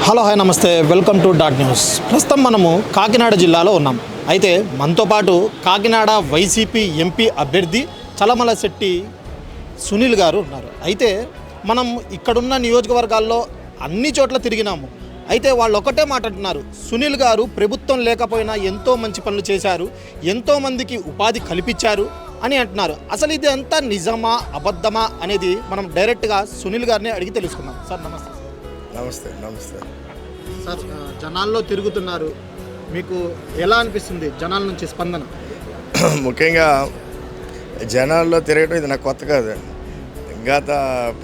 Hello hi నమస్తే welcome to dot news. ప్రస్తుతం మనము కాకినాడ జిల్లాలో ఉన్నాం. అయితే మనతో పాటు కాకినాడ వైసీపీ ఎంపీ అభ్యర్థి చలమల శెట్టి సునీల్ గారు ఉన్నారు. అయితే మనం ఇక్కడున్న నియోజకవర్గాల్లో అన్ని చోట్ల తిరిగినాము. అయితే వాళ్ళు ఒకటే మాట అంటున్నారు, సునీల్ గారు ప్రభుత్వం లేకపోయినా ఎంతో మంచి పనులు చేశారు, ఎంతోమందికి ఉపాధి కల్పించారు అని అంటున్నారు. అసలు ఇది అంతా నిజమా అబద్ధమా అనేది మనం డైరెక్ట్గా సునీల్ గారిని అడిగి తెలుసుకుందాం. సార్ నమస్తే. నమస్తే. నమస్తే సార్, జనాల్లో తిరుగుతున్నారు, మీకు ఎలా అనిపిస్తుంది జనాల నుంచి స్పందన? ముఖ్యంగా జనాల్లో తిరగడం ఇది నాకు కొత్త కాదు. గత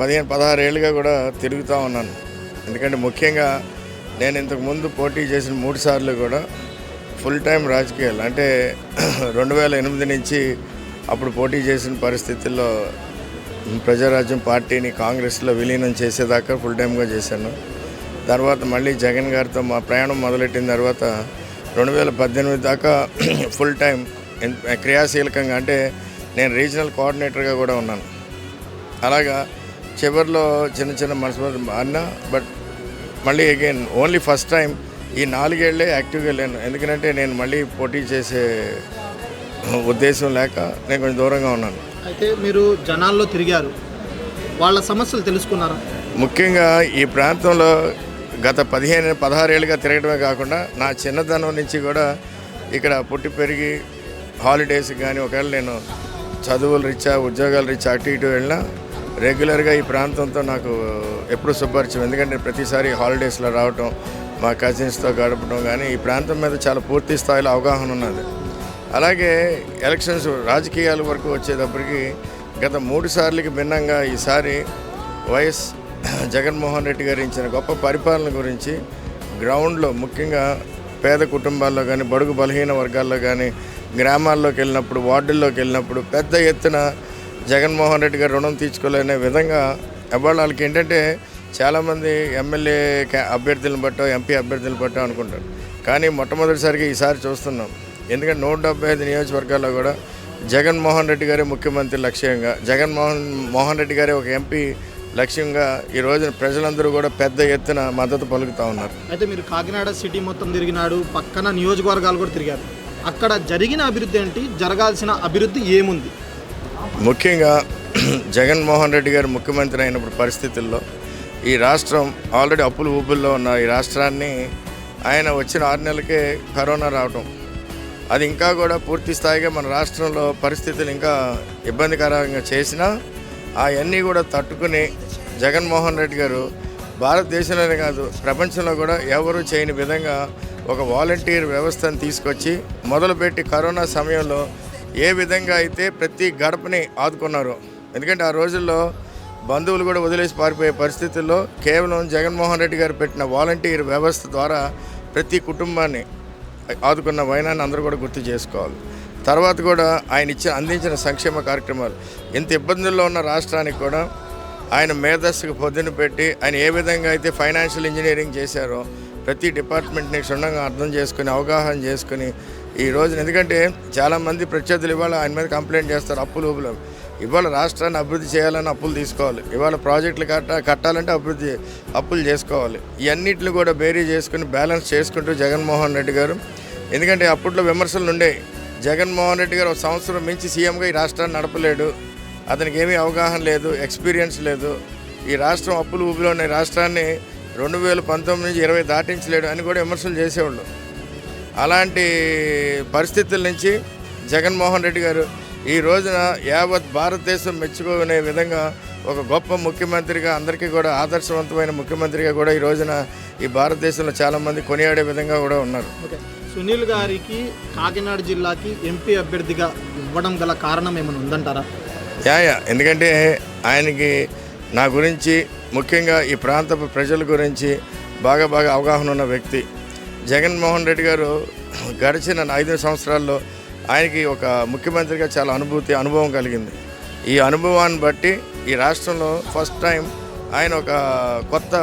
15-16 ఏళ్ళుగా కూడా తిరుగుతూ ఉన్నాను. ఎందుకంటే ముఖ్యంగా నేను ఇంతకుముందు పోటీ చేసిన 3 సార్లు కూడా ఫుల్ టైం రాజకీయాలు, అంటే 2008 నుంచి అప్పుడు పోటీ చేసిన పరిస్థితుల్లో ప్రజారాజ్యం పార్టీని కాంగ్రెస్లో విలీనం చేసేదాకా ఫుల్ టైమ్గా చేశాను. తర్వాత మళ్ళీ జగన్ గారితో మా ప్రయాణం మొదలెట్టిన తర్వాత 2018 దాకా ఫుల్ టైం క్రియాశీలకంగా, అంటే నేను రీజనల్ కోఆర్డినేటర్గా కూడా ఉన్నాను. అలాగా చివరిలో చిన్న చిన్న మనసు అన్నా, బట్ మళ్ళీ అగైన్ ఓన్లీ ఫస్ట్ టైం ఈ 4 ఏళ్ళే యాక్టివ్గా వెళ్ళాను. ఎందుకంటే నేను మళ్ళీ పోటీ చేసే ఉద్దేశం లేక నేను కొంచెం దూరంగా ఉన్నాను. అయితే మీరు జనాల్లో తిరిగారు, వాళ్ళ సమస్యలు తెలుసుకున్నారా? ముఖ్యంగా ఈ ప్రాంతంలో గత 15-16 ఏళ్ళుగా తిరగడమే కాకుండా నా చిన్నతనం నుంచి కూడా ఇక్కడ పుట్టి పెరిగి హాలిడేస్ కానీ ఒకవేళ నేను చదువుల రీత్యా ఉద్యోగాల రీత్యా అటు ఇటు వెళ్ళినా రెగ్యులర్గా ఈ ప్రాంతంతో నాకు ఎప్పుడు సుపరిచయం. ఎందుకంటే ప్రతిసారి హాలిడేస్లో రావటం, మా కజిన్స్తో గడపడం, కానీ ఈ ప్రాంతం మీద చాలా పూర్తి స్థాయిలో అవగాహన ఉన్నది. అలాగే ఎలక్షన్స్ రాజకీయాల వరకు వచ్చేటప్పటికి గత 3 సార్లకి భిన్నంగా ఈసారి వైఎస్ జగన్మోహన్ రెడ్డి గారు ఇచ్చిన గొప్ప పరిపాలన గురించి గ్రౌండ్లో, ముఖ్యంగా పేద కుటుంబాల్లో కానీ, బడుగు బలహీన వర్గాల్లో కానీ, గ్రామాల్లోకి వెళ్ళినప్పుడు, వార్డుల్లోకి వెళ్ళినప్పుడు పెద్ద ఎత్తున జగన్మోహన్ రెడ్డి గారు రుణం తీర్చుకోలేనే విధంగా వాళ్ళకి ఏంటంటే చాలామంది ఎమ్మెల్యే అభ్యర్థులను బట్టో ఎంపీ అభ్యర్థులను బట్టో అనుకుంటారు. కానీ మొట్టమొదటిసారిగా ఈసారి చూస్తున్నాం. ఎందుకంటే 175 నియోజకవర్గాల్లో కూడా జగన్మోహన్ రెడ్డి గారే ముఖ్యమంత్రి లక్ష్యంగా, జగన్మోహన్ రెడ్డి గారే ఒక ఎంపీ లక్ష్యంగా ఈ రోజున ప్రజలందరూ కూడా పెద్ద ఎత్తున మద్దతు పలుకుతూ ఉన్నారు. అయితే మీరు కాకినాడ సిటీ మొత్తం తిరిగినాడు, పక్కన నియోజకవర్గాలు కూడా తిరిగారు. అక్కడ జరిగిన అభివృద్ధి ఏంటి, జరగాల్సిన అభివృద్ధి ఏముంది? ముఖ్యంగా జగన్మోహన్ రెడ్డి గారు ముఖ్యమంత్రి అయినప్పుడు పరిస్థితుల్లో ఈ రాష్ట్రం ఆల్రెడీ అప్పులు ఊపుల్లో ఉన్న ఈ రాష్ట్రాన్ని ఆయన వచ్చిన 6 నెలలకే కరోనా రావటం, అది ఇంకా కూడా పూర్తి స్థాయిగా మన రాష్ట్రంలో పరిస్థితులు ఇంకా ఇబ్బందికరంగా చేసినా అవన్నీ కూడా తట్టుకుని జగన్మోహన్ రెడ్డి గారు భారతదేశంలోనే కాదు ప్రపంచంలో కూడా ఎవరు చేయని విధంగా ఒక వాలంటీర్ వ్యవస్థను తీసుకొచ్చి మొదలుపెట్టి కరోనా సమయంలో ఏ విధంగా అయితే ప్రతి గడపని ఆదుకున్నారో. ఎందుకంటే ఆ రోజుల్లో బంధువులు కూడా వదిలేసి పారిపోయే పరిస్థితుల్లో కేవలం జగన్మోహన్ రెడ్డి గారు పెట్టిన వాలంటీర్ వ్యవస్థ ద్వారా ప్రతి కుటుంబాన్ని ఆదుకున్న వైనాన్ని అందరూ కూడా గుర్తు చేసుకోవాలి. తర్వాత కూడా ఆయన అందించిన సంక్షేమ కార్యక్రమాలు, ఇంత ఇబ్బందుల్లో ఉన్న రాష్ట్రానికి కూడా ఆయన మేధస్సుకు పొద్దున పెట్టి ఆయన ఏ విధంగా అయితే ఫైనాన్షియల్ ఇంజనీరింగ్ చేశారో ప్రతి డిపార్ట్మెంట్ని క్షుణ్ణంగా అర్థం చేసుకుని అవగాహన చేసుకుని ఈ రోజున, ఎందుకంటే చాలామంది ప్రత్యర్థులు ఇవాళ ఆయన మీద కంప్లైంట్ చేస్తారు, అప్పులు ఇవాళ రాష్ట్రాన్ని అభివృద్ధి చేయాలని అప్పులు తీసుకోవాలి, ఇవాళ ప్రాజెక్టులు కట్టాలంటే అప్పులు చేసుకోవాలి. ఇవన్నిటిని కూడా బేరీ చేసుకుని బ్యాలెన్స్ చేసుకుంటూ జగన్మోహన్ రెడ్డి గారు, ఎందుకంటే అప్పట్లో విమర్శలు ఉండే, జగన్మోహన్ రెడ్డి గారు 1 సంవత్సరం మించి సీఎంగా ఈ రాష్ట్రాన్ని నడపలేడు, అతనికి ఏమీ అవగాహన లేదు, ఎక్స్పీరియన్స్ లేదు, ఈ రాష్ట్రం అప్పులు ఊపిలో ఉన్న రాష్ట్రాన్ని 2019 నుంచి 20 దాటించలేడు అని కూడా విమర్శలు చేసేవాళ్ళు. అలాంటి పరిస్థితుల నుంచి జగన్మోహన్ రెడ్డి గారు ఈ రోజున యావత్ భారతదేశం మెచ్చుకునే విధంగా ఒక గొప్ప ముఖ్యమంత్రిగా, అందరికీ కూడా ఆదర్శవంతమైన ముఖ్యమంత్రిగా కూడా ఈ రోజున ఈ భారతదేశంలో చాలామంది కొనియాడే విధంగా కూడా ఉన్నారు. సునీల్ గారికి కాకినాడ జిల్లాకి ఎంపీ అభ్యర్థిగా ఇవ్వడం గల కారణం ఏమైనా ఉందంటారా? ఎందుకంటే ఆయనకి నా గురించి, ముఖ్యంగా ఈ ప్రాంత ప్రజల గురించి బాగా అవగాహన ఉన్న వ్యక్తి. జగన్మోహన్ రెడ్డి గారు గడిచిన 5 సంవత్సరాల్లో ఆయనకి ఒక ముఖ్యమంత్రిగా చాలా అనుభవం కలిగింది. ఈ అనుభవాన్ని బట్టి ఈ రాష్ట్రంలో ఫస్ట్ టైం ఆయన ఒక కొత్త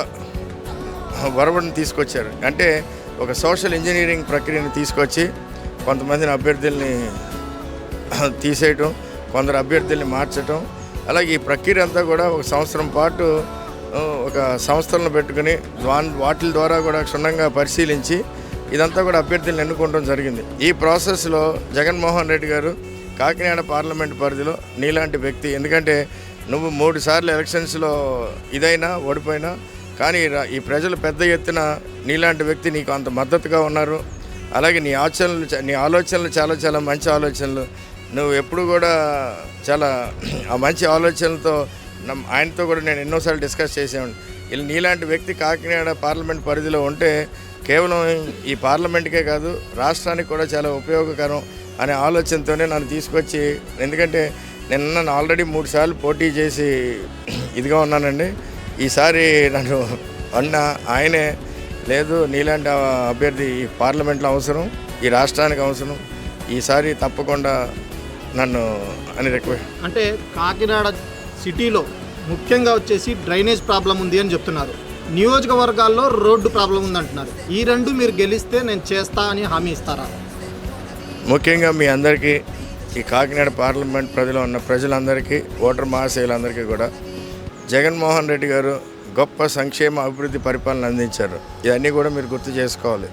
వరవడిని తీసుకొచ్చారు. అంటే ఒక సోషల్ ఇంజనీరింగ్ ప్రక్రియను తీసుకొచ్చి కొంతమందిని అభ్యర్థుల్ని తీసేయటం, కొందరు అభ్యర్థుల్ని మార్చటం, అలాగే ఈ ప్రక్రియ అంతా కూడా 1 సంవత్సరం పాటు ఒక సంస్థలను పెట్టుకుని వాటి ద్వారా కూడా క్షుణ్ణంగా పరిశీలించి ఇదంతా కూడా అభ్యర్థులను ఎన్నుకోవడం జరిగింది. ఈ ప్రాసెస్లో జగన్మోహన్ రెడ్డి గారు కాకినాడ పార్లమెంట్ పరిధిలో నీలాంటి వ్యక్తి, ఎందుకంటే నువ్వు 3 సార్లు ఎలక్షన్స్లో ఇదైనా ఓడిపోయినా కానీ ఈ ప్రజలు పెద్ద ఎత్తున నీలాంటి వ్యక్తి నీకు అంత మద్దతుగా ఉన్నారు. అలాగే నీ ఆలోచనలు చాలా చాలా మంచి ఆలోచనలు. నువ్వు ఎప్పుడు కూడా చాలా ఆ మంచి ఆలోచనలతో ఆయనతో కూడా నేను ఎన్నోసార్లు డిస్కస్ చేసాను. ఇలా నీలాంటి వ్యక్తి కాకినాడ పార్లమెంట్ పరిధిలో ఉంటే కేవలం ఈ పార్లమెంట్కే కాదు రాష్ట్రానికి కూడా చాలా ఉపయోగకరం అనే ఆలోచనతోనే నన్ను తీసుకొచ్చి, ఎందుకంటే నేను ఆల్రెడీ 3 సార్లు పోటీ చేసి ఇదిగా ఉన్నానండి. ఈసారి నన్ను ఆయనే లేదు నీలాంటి అభ్యర్థి ఈ పార్లమెంట్లో అవసరం, ఈ రాష్ట్రానికి అవసరం, ఈసారి తప్పకుండా నన్ను అని రిక్వెస్ట్. అంటే కాకినాడ సిటీలో ముఖ్యంగా వచ్చేసి డ్రైనేజ్ ప్రాబ్లం ఉంది అని చెప్తున్నారు, నియోజకవర్గాల్లో రోడ్డు ప్రాబ్లం ఉంది అంటున్నారు. ఈ రెండు మీరు గెలిస్తే నేను చేస్తా అని హామీ ఇస్తారా? ముఖ్యంగా మీ అందరికీ ఈ కాకినాడ పార్లమెంట్ పరిధిలో ఉన్న ప్రజలందరికీ, ఓటర్ మహాశయులందరికీ కూడా జగన్మోహన్ రెడ్డి గారు గొప్ప సంక్షేమ అభివృద్ధి పరిపాలన అందించారు. ఇవన్నీ కూడా మీరు గుర్తు చేసుకోవాలి.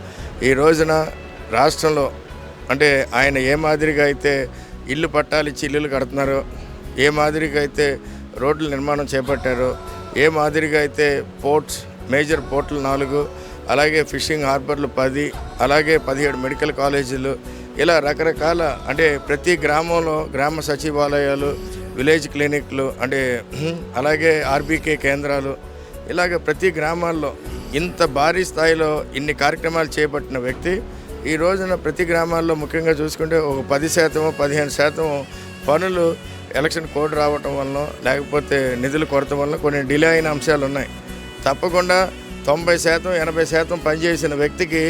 ఈ రోజున రాష్ట్రంలో అంటే ఆయన ఏ మాదిరిగా అయితే ఇల్లు పట్టాలు ఇచ్చి ఇల్లులు కడుతున్నారో, ఏ మాదిరిగా అయితే రోడ్ల నిర్మాణం చేపట్టారో, ఏ మాదిరిగా అయితే పోర్ట్స్ మేజర్ పోర్టులు 4, అలాగే ఫిషింగ్ హార్బర్లు 10, అలాగే 17 మెడికల్ కాలేజీలు, ఇలా రకరకాల అంటే ప్రతి గ్రామంలో గ్రామ సచివాలయాలు, విలేజ్ క్లినిక్లు, అంటే అలాగే ఆర్బీకే కేంద్రాలు, ఇలాగ ప్రతి గ్రామాల్లో ఇంత భారీ స్థాయిలో ఇన్ని కార్యక్రమాలు చేపట్టిన వ్యక్తి ఈ రోజున ప్రతి గ్రామాల్లో ముఖ్యంగా చూసుకుంటే ఒక 10%, 15% పనులు ఎలక్షన్ కోడ్ రావటం వలన లేకపోతే నిధుల కొరత వలన కొన్ని డిలే అయిన అంశాలు ఉన్నాయి. తప్పకుండా 90%, 80% పనిచేసిన వ్యక్తికి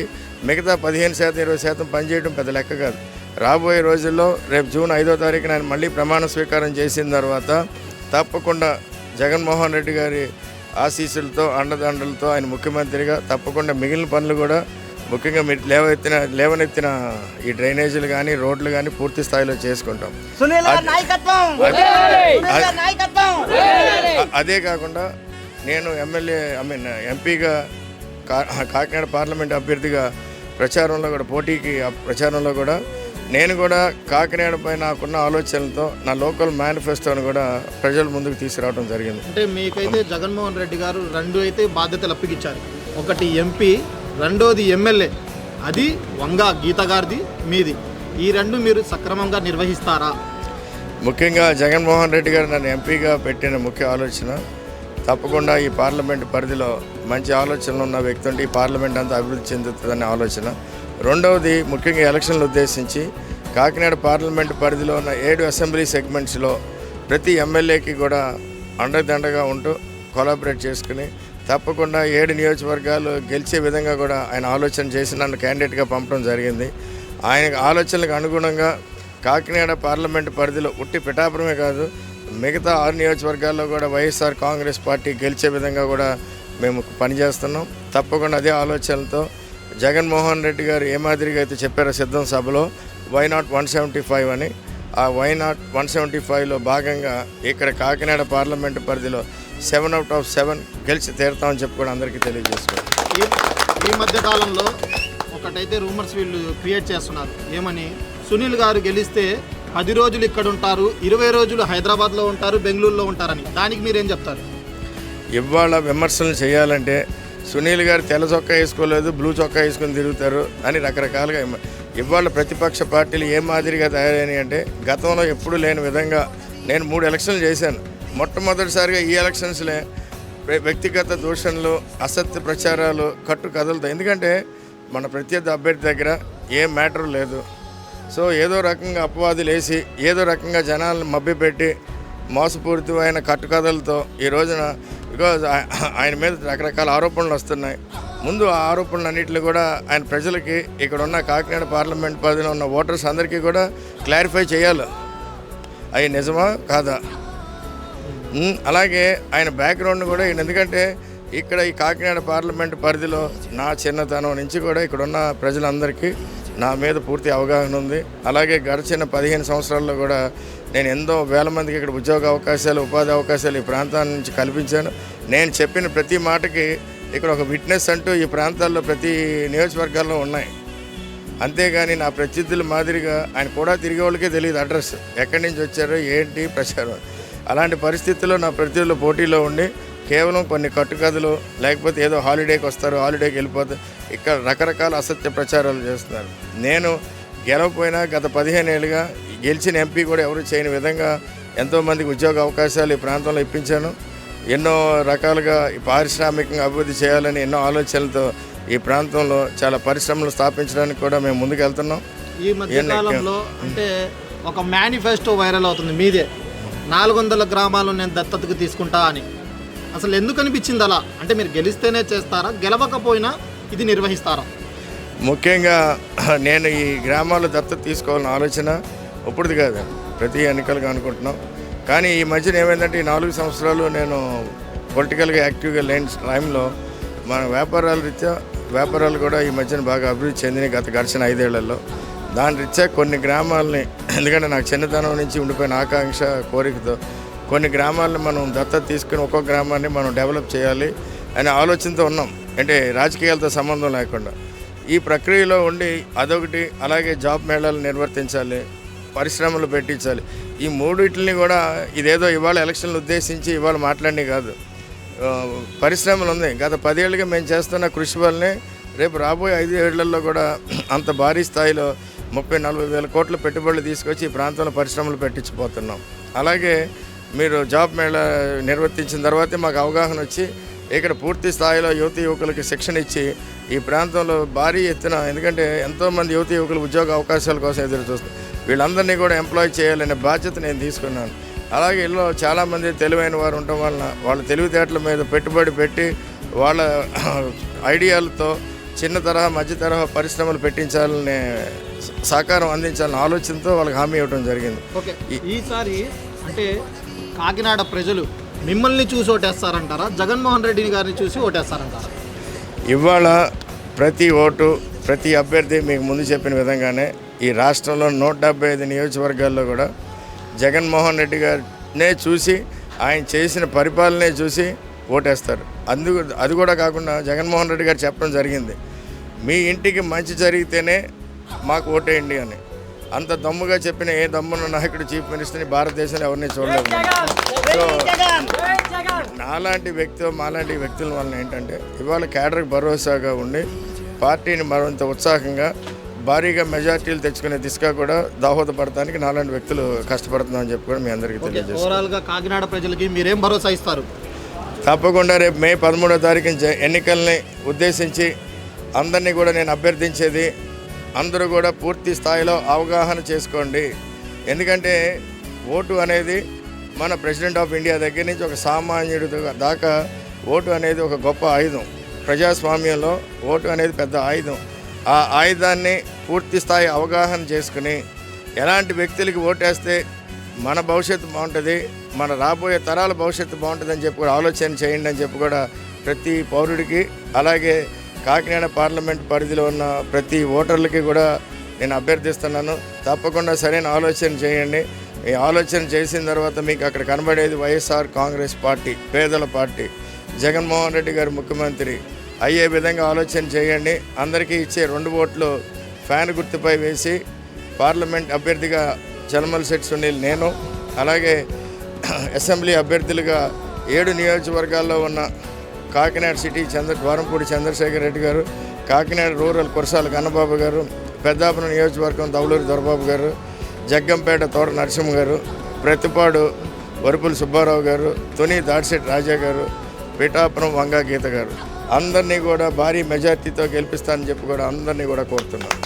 మిగతా 15%, 20% పనిచేయడం పెద్ద లెక్క కాదు. రాబోయే రోజుల్లో రేపు జూన్ 5వ తారీఖున ఆయన మళ్ళీ ప్రమాణ స్వీకారం చేసిన తర్వాత తప్పకుండా జగన్మోహన్ రెడ్డి గారి ఆశీస్సులతో అండదండలతో ఆయన ముఖ్యమంత్రిగా తప్పకుండా మిగిలిన పనులు కూడా ముఖ్యంగా మీరు లేవనెత్తిన ఈ డ్రైనేజీలు కానీ రోడ్లు కానీ పూర్తి స్థాయిలో చేసుకుంటాం. అదే కాకుండా నేను ఎంపీగా కాకినాడ పార్లమెంట్ అభ్యర్థిగా ప్రచారంలో కూడా నేను కూడా కాకినాడ పై నాకున్న ఆలోచనలతో నా లోకల్ మేనిఫెస్టోను కూడా ప్రజల ముందుకు తీసుకురావడం జరిగింది. అంటే మీకైతే జగన్మోహన్ రెడ్డి గారు 2 అయితే బాధ్యతలు అప్పగించారు, ఒకటి ఎంపీ, రెండోది ఎమ్మెల్యే, అది వంగా గీత గారిది, మీది. ఈ 2 మీరు సక్రమంగా నిర్వహిస్తారా? ముఖ్యంగా జగన్మోహన్ రెడ్డి గారు నన్ను ఎంపీగా పెట్టిన ముఖ్య ఆలోచన తప్పకుండా ఈ పార్లమెంట్ పరిధిలో మంచి ఆలోచనలు ఉన్న వ్యక్తి ఉంటే ఈ పార్లమెంట్ అంతా అభివృద్ధి చెందుతుందనే ఆలోచన. రెండవది ముఖ్యంగా ఎలక్షన్లు ఉద్దేశించి కాకినాడ పార్లమెంట్ పరిధిలో ఉన్న 7 అసెంబ్లీ సెగ్మెంట్స్లో ప్రతి ఎమ్మెల్యేకి కూడా అండదండగా ఉంటూ కొలాబరేట్ చేసుకుని తప్పకుండా 7 నియోజకవర్గాలు గెలిచే విధంగా కూడా ఆయన ఆలోచన చేసి నన్ను క్యాండిడేట్గా పంపడం జరిగింది. ఆయన ఆలోచనలకు అనుగుణంగా కాకినాడ పార్లమెంట్ పరిధిలో ఉట్టి పిఠాపురమే కాదు మిగతా 6 నియోజకవర్గాల్లో కూడా వైఎస్ఆర్ కాంగ్రెస్ పార్టీ గెలిచే విధంగా కూడా మేము పనిచేస్తున్నాం. తప్పకుండా అదే ఆలోచనలతో జగన్మోహన్ రెడ్డి గారు ఏ మాదిరిగా అయితే చెప్పారో సిద్ధం సభలో వై నాట్ 175 అని, ఆ వై నాట్ 175లో భాగంగా ఇక్కడ కాకినాడ పార్లమెంటు పరిధిలో 7 out of 7 గెలిచి తీరుతామని చెప్పి కూడా అందరికీ తెలియజేసుకోవాలి. ఈ మధ్య కాలంలో ఒకటైతే రూమర్స్ వీళ్ళు క్రియేట్ చేస్తున్నారు, ఏమని సునీల్ గారు గెలిస్తే 10 రోజులు ఇక్కడ ఉంటారు, 20 రోజులు హైదరాబాద్లో ఉంటారు, బెంగళూరులో ఉంటారని. దానికి మీరేం చెప్తారు? ఇవాళ విమర్శలు చేయాలంటే సునీల్ గారు తెల్ల చొక్కా వేసుకోలేదు, బ్లూ చొక్కా వేసుకొని తిరుగుతారు అని రకరకాలుగా ఇవాళ ప్రతిపక్ష పార్టీలు ఏ మాదిరిగా తయారైనాయి అంటే గతంలో ఎప్పుడూ లేని విధంగా నేను 3 ఎలక్షన్లు చేశాను. మొట్టమొదటిసారిగా ఈ ఎలక్షన్స్లే వ్యక్తిగత దూషణలు, అసత్య ప్రచారాలు కట్టు కదలతాయి. ఎందుకంటే మన ప్రత్యర్థి అభ్యర్థి దగ్గర ఏ మ్యాటర్ లేదు. సో ఏదో రకంగా అపవాదులు వేసి ఏదో రకంగా జనాలను మభ్యపెట్టి మోసపూరితమైన కట్టుకథలతో ఈ రోజున బికాజ్ ఆయన మీద రకరకాల ఆరోపణలు వస్తున్నాయి. ముందు ఆ ఆరోపణలన్నింటినీ కూడా ఆయన ప్రజలకి ఇక్కడ ఉన్న కాకినాడ పార్లమెంట్ పరిధిలో ఉన్న ఓటర్స్ అందరికీ కూడా క్లారిఫై చేయాలి, అవి నిజమా కాదా. అలాగే ఆయన బ్యాక్గ్రౌండ్ కూడా ఎందుకంటే ఇక్కడ ఈ కాకినాడ పార్లమెంట్ పరిధిలో నా చిన్నతనం నుంచి కూడా ఇక్కడ ఉన్న ప్రజలందరికీ నా మీద పూర్తి అవగాహన ఉంది. అలాగే గడిచిన 15 సంవత్సరాల్లో కూడా నేను ఎంతో వేల మందికి ఇక్కడ ఉద్యోగ అవకాశాలు, ఉపాధి అవకాశాలు ఈ ప్రాంతాల నుంచి కల్పించాను. నేను చెప్పిన ప్రతి మాటకి ఇక్కడ ఒక విట్నెస్ అంటూ ఈ ప్రాంతాల్లో ప్రతి నియోజకవర్గాల్లో ఉన్నాయి. అంతేగాని నా ప్రత్యర్థుల మాదిరిగా ఆయన కూడా తిరిగే వాళ్ళకే తెలియదు అడ్రస్, ఎక్కడి నుంచి వచ్చారో ఏంటి ప్రచారం. అలాంటి పరిస్థితుల్లో నా ప్రత్యర్థుల పోటీలో ఉండి కేవలం కొన్ని కట్టుకథలు, లేకపోతే ఏదో హాలిడేకి వస్తారు, హాలిడేకి వెళ్ళిపోతారు, ఇక్కడ రకరకాల అసత్య ప్రచారాలు చేస్తున్నారు. నేను గెలవపోయినా గత 15 ఏళ్ళుగా గెలిచిన ఎంపీ కూడా ఎవరు చేయని విధంగా ఎంతోమందికి ఉద్యోగ అవకాశాలు ఈ ప్రాంతంలో ఇప్పించాను. ఎన్నో రకాలుగా పారిశ్రామికంగా అభివృద్ధి చేయాలని ఎన్నో ఆలోచనలతో ఈ ప్రాంతంలో చాలా పరిశ్రమలు స్థాపించడానికి కూడా మేము ముందుకు వెళ్తున్నాం. ఈ మధ్యకాలంలో అంటే ఒక మేనిఫెస్టో వైరల్ అవుతుంది మీదే, 400 గ్రామాలు నేను దత్తతకు తీసుకుంటా అని. అసలు ఎందుకు అనిపించింది అలా? అంటే మీరు గెలిస్తేనే చేస్తారా, గెలవకపోయినా ఇది నిర్వహిస్తారా? ముఖ్యంగా నేను ఈ గ్రామాల్లో దత్తత తీసుకోవాలని ఆలోచన ఇప్పుడుది కాదు, ప్రతి ఎన్నికలుగా అనుకుంటున్నాం. కానీ ఈ మధ్యన ఏమైందంటే ఈ 4 సంవత్సరాలు నేను పొలిటికల్గా యాక్టివ్గా లేని టైంలో మన వ్యాపారాలు కూడా ఈ మధ్యన బాగా అభివృద్ధి చెందిన గత గడిచిన 5 ఏళ్లలో. దాని రీత్యా కొన్ని గ్రామాలని, ఎందుకంటే నాకు చిన్నతనం నుంచి ఉండిపోయిన ఆకాంక్ష, కోరికతో కొన్ని గ్రామాలను మనం దత్తత తీసుకుని ఒక్కొక్క గ్రామాన్ని మనం డెవలప్ చేయాలి అనే ఆలోచనతో ఉన్నాం. అంటే రాజకీయాలతో సంబంధం లేకుండా ఈ ప్రక్రియలో ఉండి అదొకటి, అలాగే జాబ్ మేళాలు నిర్వర్తించాలి, పరిశ్రమలు పెట్టించాలి. ఈ మూడింటిని కూడా ఇదేదో ఇవాళ ఎలక్షన్లు ఉద్దేశించి ఇవాళ మాట్లాడినవి కాదు. పరిశ్రమలు ఉంది, గత 10 ఏళ్ళుగా మేము చేస్తున్న కృషి వల్లనే రేపు రాబోయే 5 ఏళ్లలో కూడా అంత భారీ స్థాయిలో 30-40 వేల కోట్ల పెట్టుబడులు తీసుకొచ్చి ఈ ప్రాంతంలో పరిశ్రమలు పెట్టించిపోతున్నాం. అలాగే మీరు జాబ్ మేళా నిర్వర్తించిన తర్వాతే మాకు అవగాహన వచ్చి ఇక్కడ పూర్తి స్థాయిలో యువకులకి శిక్షణ ఇచ్చి ఈ ప్రాంతంలో భారీ ఎత్తున, ఎందుకంటే ఎంతోమంది యువకులు ఉద్యోగ అవకాశాల కోసం ఎదురు చూస్తారు, వీళ్ళందరినీ కూడా ఎంప్లాయ్ చేయాలనే బాధ్యత నేను తీసుకున్నాను. అలాగే ఇందులో చాలామంది తెలివైన వారు ఉండటం వలన వాళ్ళ తెలివితేటల మీద పెట్టుబడి పెట్టి వాళ్ళ ఐడియాలతో చిన్న తరహా, మధ్య తరహా పరిశ్రమలు పెట్టించాలనే, సహకారం అందించాలనే ఆలోచనతో వాళ్ళకి హామీ ఇవ్వడం జరిగింది. ఓకే, ఈసారి అంటే కాకినాడ ప్రజలు మిమ్మల్ని చూసి ఓటేస్తారంటారా, జగన్మోహన్ రెడ్డి గారిని చూసి ఓటేస్తారంటారా? ఇవాళ ప్రతి ఓటు, ప్రతి అభ్యర్థి మీకు ముందు చెప్పిన విధంగానే ఈ రాష్ట్రంలో 175 నియోజకవర్గాల్లో కూడా జగన్మోహన్ రెడ్డి గారినే చూసి, ఆయన చేసిన పరిపాలనే చూసి ఓటేస్తారు. అది కూడా కాకుండా జగన్మోహన్ రెడ్డి గారు చెప్పడం జరిగింది, మీ ఇంటికి మంచి జరిగితేనే మాకు ఓటేయండి అని. అంత దమ్ముగా చెప్పిన ఏ దమ్మున్న నాయకుడు చీఫ్ మినిస్టర్ని భారతదేశంలో ఎవరిని చూడలేదు. సో మాలాంటి వ్యక్తుల వలన ఏంటంటే ఇవాళ క్యాడర్కి భరోసాగా ఉండి పార్టీని మరింత ఉత్సాహంగా భారీగా మెజార్టీలు తెచ్చుకునే దిశగా కూడా దోహదపడటానికి నాలాంటి వ్యక్తులు కష్టపడుతున్నామని చెప్పి కూడా మీ అందరికీ తెలియజేస్తాను. ఓవరాల్గా కాకినాడ ప్రజలకి మీరేం భరోసా ఇస్తారు? తప్పకుండా రేపు మే 13వ తారీఖున ఎన్నికల్ని ఉద్దేశించి అందరినీ కూడా నేను అభ్యర్థించేది, అందరూ కూడా పూర్తి స్థాయిలో అవగాహన చేసుకోండి. ఎందుకంటే ఓటు అనేది మన ప్రెసిడెంట్ ఆఫ్ ఇండియా దగ్గర నుంచి ఒక సామాన్యుడి దాకా ఓటు అనేది ఒక గొప్ప ఆయుధం. ప్రజాస్వామ్యంలో ఓటు అనేది పెద్ద ఆయుధం. ఆ ఆయుధాన్ని పూర్తి స్థాయి అవగాహన చేసుకుని ఎలాంటి వ్యక్తులకి ఓటేస్తే మన భవిష్యత్తు బాగుంటుంది, మన రాబోయే తరాల భవిష్యత్తు బాగుంటుందని చెప్పి కూడా ఆలోచన చేయండి అని చెప్పి కూడా ప్రతి పౌరుడికి, అలాగే కాకినాడ పార్లమెంట్ పరిధిలో ఉన్న ప్రతి ఓటర్లకి కూడా నేను అభ్యర్థిస్తున్నాను. తప్పకుండా సరైన ఆలోచన చేయండి. ఈ ఆలోచన చేసిన తర్వాత మీకు అక్కడ కనబడేది వైఎస్ఆర్ కాంగ్రెస్ పార్టీ, పేదల పార్టీ, జగన్మోహన్ రెడ్డి గారు ముఖ్యమంత్రి అయ్యే విధంగా ఆలోచన చేయండి. అందరికీ ఇచ్చే 2 ఓట్లు ఫ్యాన్ గుర్తుపై వేసి పార్లమెంట్ అభ్యర్థిగా చలమలశెట్టి సునీల్ నేను, అలాగే అసెంబ్లీ అభ్యర్థులుగా 7 నియోజకవర్గాల్లో ఉన్న కాకినాడ సిటీ ద్వారంపూడి చంద్రశేఖర్ రెడ్డి గారు, కాకినాడ రూరల్ కురసాల కన్నబాబు గారు, పెద్దాపురం నియోజకవర్గం దౌలూరి దొరబాబు గారు, జగ్గంపేట తోట నరసింహ గారు, ప్రతిపాడు వరుపుల సుబ్బారావు గారు, తుని దాడిశెట్టి రాజా గారు, పిఠాపురం వంగా గీత గారు, అందరినీ కూడా భారీ మెజార్టీతో గెలిపిస్తానని చెప్పి కూడా అందరినీ కూడా కోరుతున్నాను.